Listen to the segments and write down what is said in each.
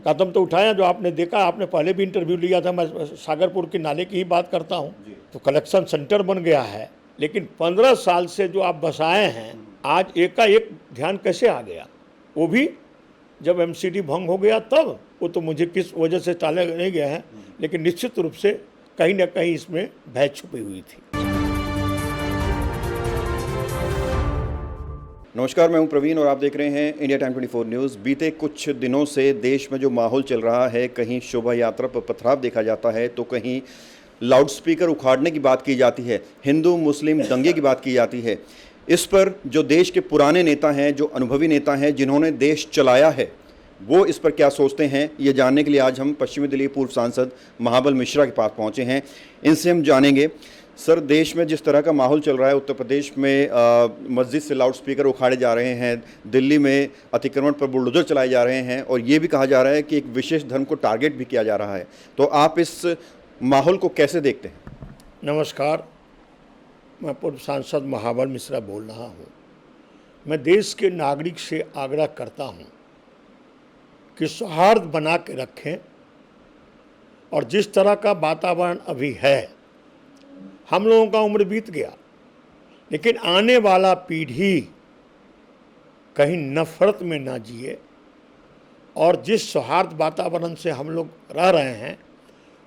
कदम तो उठाया जो आपने देखा, आपने पहले भी इंटरव्यू लिया था, मैं सागरपुर के नाले की ही बात करता हूँ। तो कलेक्शन सेंटर बन गया है, लेकिन 15 साल से जो आप बसाए हैं, आज एकाएक ध्यान कैसे आ गया? वो भी जब एमसीडी भंग हो गया तब। वो तो मुझे किस वजह से टाला नहीं गया है, लेकिन निश्चित रूप से कहीं ना कहीं इसमें भय छुपी हुई थी। नमस्कार, मैं हूं प्रवीण और आप देख रहे हैं इंडिया टाइम 24 न्यूज़। बीते कुछ दिनों से देश में जो माहौल चल रहा है, कहीं शोभा यात्रा पर पथराव देखा जाता है तो कहीं लाउड स्पीकर उखाड़ने की बात की जाती है, हिंदू मुस्लिम दंगे की बात की जाती है। इस पर जो देश के पुराने नेता हैं, जो अनुभवी नेता हैं, जिन्होंने देश चलाया है, वो इस पर क्या सोचते हैं, ये जानने के लिए आज हम पश्चिमी दिल्ली पूर्व सांसद महाबल मिश्रा के पास पहुंचे हैं। इनसे हम जानेंगे, सर, देश में जिस तरह का माहौल चल रहा है, उत्तर प्रदेश में मस्जिद से लाउड स्पीकर उखाड़े जा रहे हैं, दिल्ली में अतिक्रमण पर बुलडोजर चलाए जा रहे हैं और ये भी कहा जा रहा है कि एक विशेष धर्म को टारगेट भी किया जा रहा है, तो आप इस माहौल को कैसे देखते हैं? नमस्कार, मैं पूर्व सांसद महाबल मिश्रा बोल रहा हूँ। मैं देश के नागरिक से आग्रह करता हूँ कि सौहार्द बना के रखें, और जिस तरह का वातावरण अभी है, हम लोगों का उम्र बीत गया, लेकिन आने वाला पीढ़ी कहीं नफरत में ना जिए, और जिस सौहार्द वातावरण से हम लोग रह रहे हैं,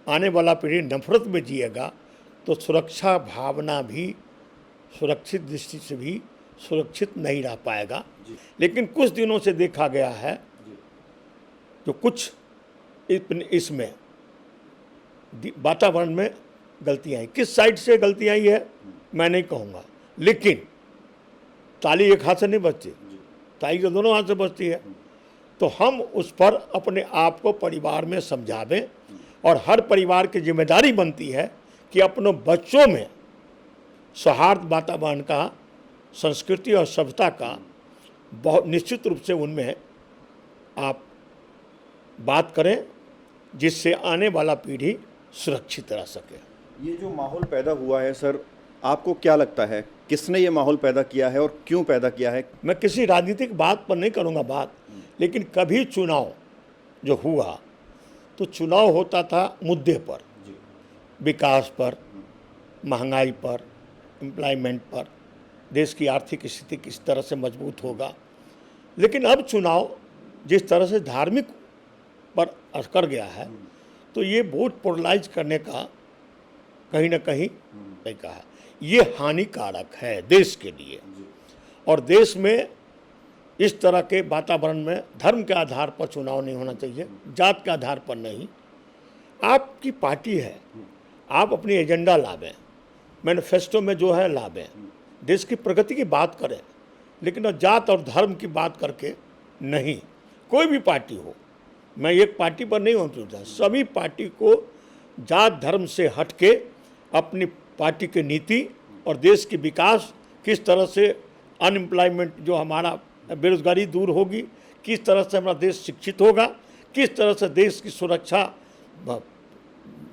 आने वाला पीढ़ी नफरत में जिएगा तो सुरक्षा भावना भी, सुरक्षित दृष्टि से भी सुरक्षित नहीं रह पाएगा। लेकिन कुछ दिनों से देखा गया है जो कुछ इसमें वातावरण में गलतियाँ आई। किस साइड से गलतियाँ आई है मैं नहीं कहूँगा, लेकिन ताली एक हाथ से नहीं बजती, ताली तो दोनों हाथ से बजती है। तो हम उस पर अपने आप को परिवार में समझावें, और हर परिवार की जिम्मेदारी बनती है कि अपनों बच्चों में सौहार्द वातावरण का, संस्कृति और सभ्यता का बहुत निश्चित रूप से उनमें आप बात करें, जिससे आने वाला पीढ़ी सुरक्षित रह सके। ये जो माहौल पैदा हुआ है सर, आपको क्या लगता है किसने ये माहौल पैदा किया है और क्यों पैदा किया है? मैं किसी राजनीतिक बात पर नहीं करूँगा बात, लेकिन कभी चुनाव जो हुआ तो चुनाव होता था मुद्दे पर, विकास पर, महंगाई पर, एम्प्लॉयमेंट पर, देश की आर्थिक स्थिति किस तरह से मजबूत होगा। लेकिन अब चुनाव जिस तरह से धार्मिक पर असर गया है, तो ये वोट पोलराइज करने का कहीं ना कहीं नहीं कहा है, ये हानिकारक है देश के लिए। और देश में इस तरह के वातावरण में धर्म के आधार पर चुनाव नहीं होना चाहिए, जात के आधार पर नहीं। आपकी पार्टी है, आप अपनी एजेंडा लावें, मैनिफेस्टो में जो है लावें, देश की प्रगति की बात करें, लेकिन जात और धर्म की बात करके नहीं। कोई भी पार्टी हो, मैं एक पार्टी पर नहीं होता, सभी पार्टी को जात धर्म से हटके अपनी पार्टी की नीति और देश की विकास, किस तरह से अनएम्प्लॉयमेंट जो हमारा बेरोजगारी दूर होगी, किस तरह से हमारा देश शिक्षित होगा, किस तरह से देश की सुरक्षा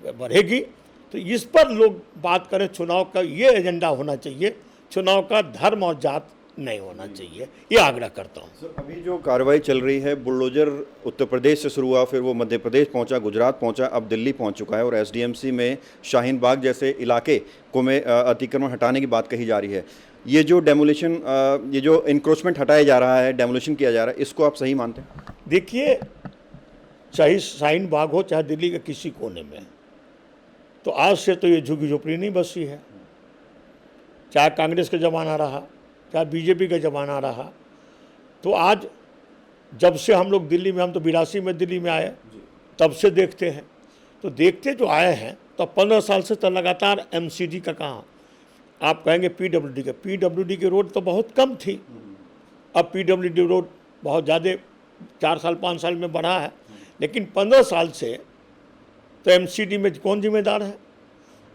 बढ़ेगी, तो इस पर लोग बात करें। चुनाव का ये एजेंडा होना चाहिए, चुनाव का धर्म और जात नहीं होना चाहिए, ये आग्रह करता हूँ। सर, अभी जो कार्रवाई चल रही है, बुलडोजर उत्तर प्रदेश से शुरू हुआ, फिर वो मध्य प्रदेश पहुंचा, गुजरात पहुंचा, अब दिल्ली पहुंच चुका है, और एसडीएमसी में शाहीन बाग जैसे इलाके को में अतिक्रमण हटाने की बात कही जा रही है। ये जो डेमोलिशन, ये जो इंक्रोचमेंट हटाया जा रहा है, डेमोलिशन किया जा रहा है, इसको आप सही मानते हैं? देखिए, चाहे शाहीन बाग हो, चाहे दिल्ली के किसी कोने में, तो आज से तो ये झुग्गी झोपड़ी नहीं बसी है। चाहे कांग्रेस का ज़माना रहा, चाहे बीजेपी का ज़माना रहा, तो आज जब से हम लोग दिल्ली में, हम तो 82 में दिल्ली में आए, तब से देखते हैं, तो देखते जो आए हैं, तो 15 साल से तो लगातार एमसीडी का कहाँ, आप कहेंगे पीडब्ल्यूडी की रोड तो बहुत कम थी, अब पीडब्ल्यूडी रोड बहुत ज़्यादा 4 साल 5 साल में बढ़ा है, लेकिन 15 साल से तो एमसीडी में कौन जिम्मेदार है?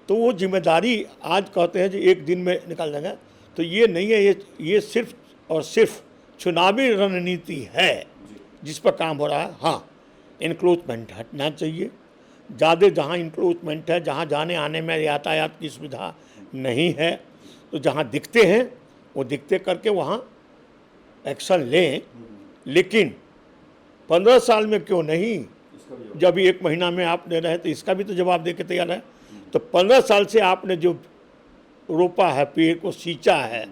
तो वो जिम्मेदारी आज कहते हैं कि एक दिन में निकाल देंगे, तो ये नहीं है। ये सिर्फ और सिर्फ चुनावी रणनीति है जिस पर काम हो रहा है। हाँ, इंक्रोचमेंट हटना चाहिए, ज़्यादा जहाँ इंक्रोचमेंट है, जहाँ जाने आने में यातायात की सुविधा नहीं है, तो जहाँ दिखते हैं वो दिखते करके वहाँ एक्शन लें। लेकिन 15 साल में क्यों नहीं, जब 1 महीना में आप दे रहे हैं तो इसका भी तो जवाब दे के तैयार है। तो 15 साल से आपने जो रोपा है, पेड़ को सींचा है,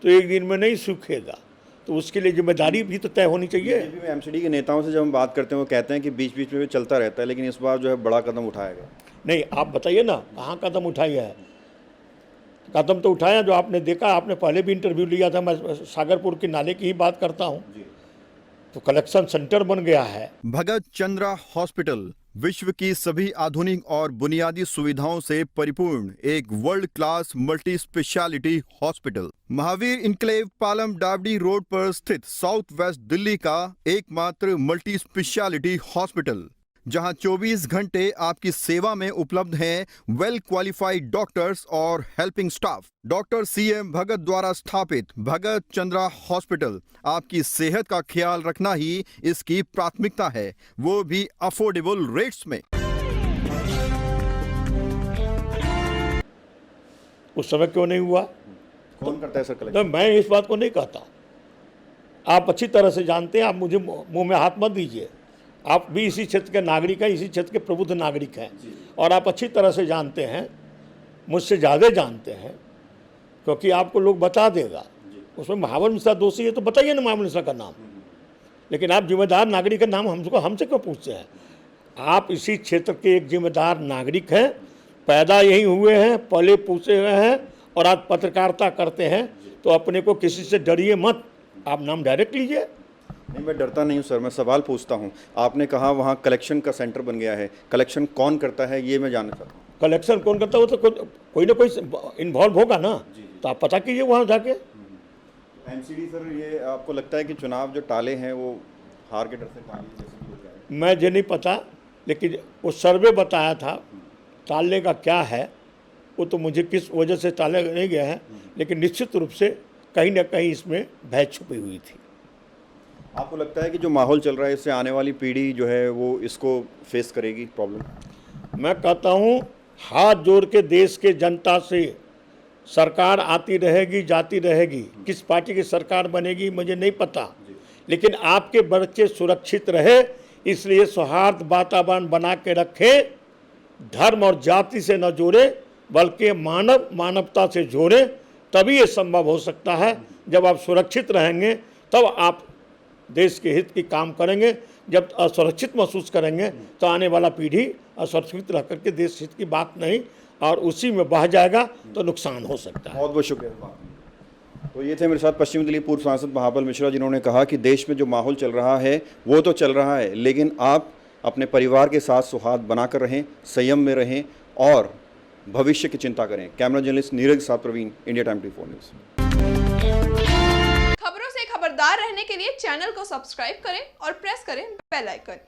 तो एक दिन में नहीं सूखेगा, तो उसके लिए जिम्मेदारी भी तो तय होनी चाहिए। बीजेपी में एमसीडी के नेताओं से जब हम बात करते हैं वो कहते हैं कि बीच बीच में भी चलता रहता है, लेकिन इस बार जो है बड़ा कदम उठाया गया। नहीं, आप बताइए ना कहाँ कदम उठाया है। कदम तो उठाया जो आपने देखा, आपने पहले भी इंटरव्यू लिया था, मैं सागरपुर के नाले की ही बात करता हूँ, तो कलेक्शन सेंटर बन गया है। भगत चंद्रा हॉस्पिटल विश्व की सभी आधुनिक और बुनियादी सुविधाओं से परिपूर्ण एक world class multi speciality hospital, Mahavir enclave Palam डावडी रोड पर स्थित साउथ वेस्ट दिल्ली का एकमात्र मल्टी स्पेशलिटी हॉस्पिटल, जहां 24 घंटे आपकी सेवा में उपलब्ध हैं वेल क्वालिफाइड डॉक्टर्स और हेल्पिंग स्टाफ। डॉक्टर CM भगत द्वारा स्थापित भगत चंद्रा हॉस्पिटल आपकी सेहत का ख्याल रखना ही इसकी प्राथमिकता है, वो भी अफोर्डेबल रेट्स में। उस समय क्यों नहीं हुआ? कौन करता है सर कलेक्शन? तो मैं इस बात को नहीं कहता, आप अच्छी तरह से जानते हैं, आप मुझे मुंह में हाथ मत दीजिए। आप भी इसी क्षेत्र के नागरिक हैं, इसी क्षेत्र के प्रबुद्ध नागरिक हैं, और आप अच्छी तरह से जानते हैं, मुझसे ज़्यादा जानते हैं, क्योंकि आपको लोग बता देगा। उसमें महावर मिश्रा दोषी है तो बताइए ना महावर मिश्रा का नाम, लेकिन आप जिम्मेदार नागरिक का नाम हमसे क्यों पूछते हैं? आप इसी क्षेत्र के एक जिम्मेदार नागरिक हैं, पैदा यहीं हुए हैं, पले पूछे हुए हैं, और आज पत्रकारिता करते हैं, तो अपने को किसी से डरिए मत, आप नाम डायरेक्ट लीजिए। नहीं, मैं डरता नहीं हूँ सर, मैं सवाल पूछता हूँ। आपने कहा वहाँ कलेक्शन का सेंटर बन गया है, कलेक्शन कौन करता है ये मैं जानना चाहता हूँ। कलेक्शन कौन करता है? वो तो कोई ना कोई इन्वॉल्व होगा ना, तो आप पता कीजिए वहाँ जाके। एमसीडी सर, ये आपको लगता है कि चुनाव जो टाले हैं वो हार के डर से टाले जैसे कि हो जाए? मैं ये नहीं पता, लेकिन वो सर्वे बताया था, टालने का क्या है वो तो मुझे किस वजह से टाले नहीं गया है, लेकिन निश्चित रूप से कहीं ना कहीं इसमें भय छुपी हुई थी। आपको लगता है कि जो माहौल चल रहा है इससे आने वाली पीढ़ी जो है वो इसको फेस करेगी प्रॉब्लम? मैं कहता हूँ हाथ जोड़ के देश के जनता से, सरकार आती रहेगी जाती रहेगी, किस पार्टी की सरकार बनेगी मुझे नहीं पता, लेकिन आपके बच्चे सुरक्षित रहे इसलिए सौहार्द वातावरण बना के रखें, धर्म और जाति से न जोड़े बल्कि मानवता से जोड़े, तभी ये संभव हो सकता है। जब आप सुरक्षित रहेंगे तब आप देश के हित की काम करेंगे। जब असुरक्षित महसूस करेंगे तो आने वाला पीढ़ी असुरक्षित रह करके देश हित की बात नहीं और उसी में बह जाएगा तो नुकसान हो सकता है। बहुत बहुत शुक्रिया। तो ये थे मेरे साथ पश्चिमी दिल्ली पूर्व सांसद महाबल मिश्रा, जिन्होंने कहा कि देश में जो माहौल चल रहा है वो तो चल रहा है, लेकिन आप अपने परिवार के साथ सौहार्द बनाकर रहें, संयम में रहें और भविष्य की चिंता करें। कैमरा जर्नलिस्ट नीरज के साथ प्रवीण, इंडिया टाइम 24 न्यूज़। खबरों से खबरदार रहने के लिए चैनल को सब्सक्राइब करें और प्रेस करें बेल आइकन।